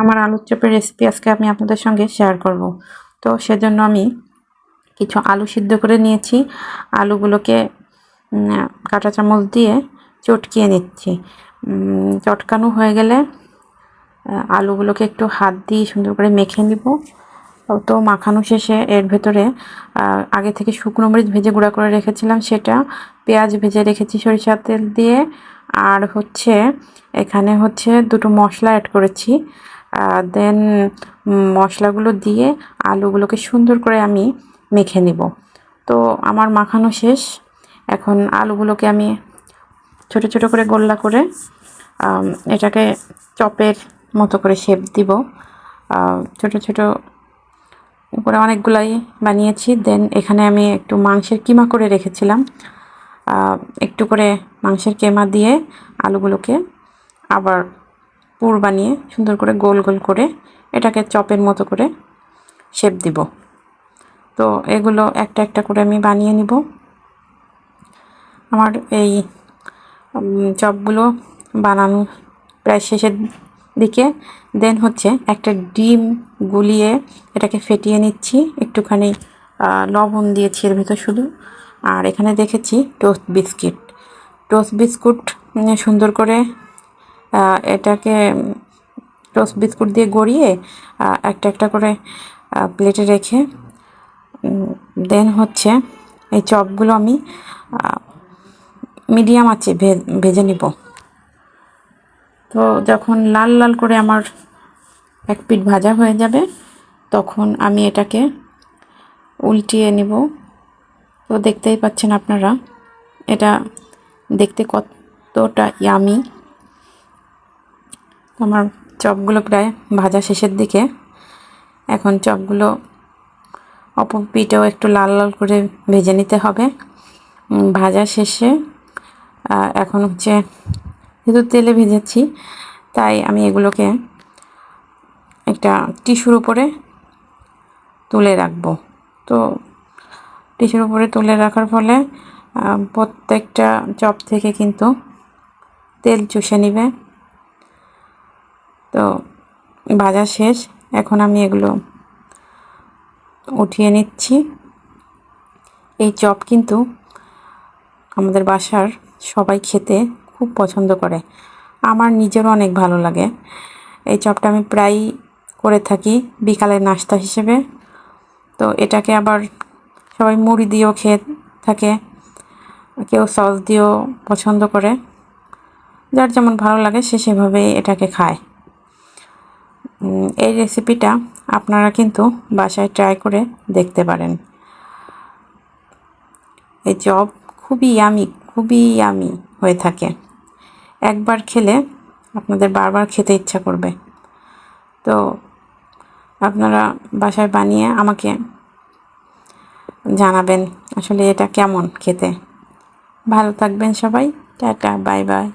আমার আলুর চপের রেসিপি আজকে আমি আপনাদের সঙ্গে শেয়ার করব। তো সেজন্য আমি কিছু আলু সিদ্ধ করে নিয়েছি। আলুগুলোকে কাঁটা চামচ দিয়ে চটকিয়ে নিচ্ছি। চটকানো হয়ে গেলে আলুগুলোকে একটু হাত দিয়ে সুন্দর করে মেখে নিব। তো মাখানো শেষে এর ভেতরে আগে থেকে শুকনো মরিচ ভেজে গুঁড়া করে রেখেছিলাম, সেটা পেঁয়াজ ভেজে রেখেছি সরিষার তেল দিয়ে, আর এখানে দুটো মশলা অ্যাড করেছি। দেন মশলাগুলো দিয়ে আলুগুলোকে সুন্দর করে আমি মেখে নিব। তো আমার মাখানো শেষ। এখন আলুগুলোকে আমি ছোট ছোট করে গোল্লা করে এটাকে চপের মতো করে শেপ দিব। ছোট ছোট করে অনেকগুলাই বানিয়েছি। দেন এখানে আমি একটু মাংসের কিমা করে রেখেছিলাম, একটু করে মাংসের কিমা দিয়ে আলুগুলোকে আবার পুর বানিয়ে সুন্দর করে গোল গোল করে এটাকে চপের মতো করে শেপ দিব। তো এগুলো একটা একটা করে আমি বানিয়ে নিব। আমার এই চপগুলো বানানো প্রায় শেষের দিকে। দেন একটা ডিম গুলিয়ে এটাকে ফেটিয়ে নিচ্ছি, একটুখানি লবণ দিয়েছি এর ভেতর শুধু। আর এখানে দেখেছি টোস্ট বিস্কুট সুন্দর করে এটাকে টোস্ট বিস্কুট দিয়ে গড়িয়ে একটা একটা করে প্লেটে রেখে দেন এই চপগুলো আমি মিডিয়াম আঁচে ভেজে নিব। তো যখন লাল লাল করে আমার এক পিঠ ভাজা হয়ে যাবে তখন আমি এটাকে উল্টিয়ে নিব। তো দেখতেই পাচ্ছেন আপনারা এটা দেখতে কতটা ইয়ামি। আমার চপগুলো প্রায় ভাজা শেষের দিকে। এখন চপগুলো অপর পিঠেও একটু লাল লাল করে ভেজে নিতে হবে ভাজা শেষে। এখন যেহেতু তেলে ভেজেছি তাই আমি এগুলোকে একটা টিস্যুর উপরে তুলে রাখবো। তো টিস্যুর উপরে তুলে রাখার ফলে প্রত্যেকটা চপ থেকে কিন্তু তেল চুষে নিবে। তো ভাজা শেষ, এখন আমি এগুলো উঠিয়ে নিচ্ছি। এই চপ কিন্তু আমাদের বাসার সবাই খেতে খুব পছন্দ করে, আমার নিজেরও অনেক ভালো লাগে। এই চপটা আমি প্রায়ই করে থাকি বিকালের নাস্তা হিসেবে। তো এটাকে আবার সবাই মুড়ি দিয়েও খেয়ে থাকে, কেউ সস দিয়েও পছন্দ করে, যার যেমন ভালো লাগে সে সেভাবে এটাকে খায়। এই রেসিপিটা আপনারা কিন্তু বাসায় ট্রাই করে দেখতে পারেন। এই চপ খুবই ইয়ামি হয়ে থাকে। একবার খেলে আপনাদের বারবার খেতে ইচ্ছা করবে। তো আপনারা বাসায় বানিয়ে আমাকে জানাবেন আসলে এটা কেমন খেতে। ভালো থাকবেন সবাই, টাটা, বাই বাই।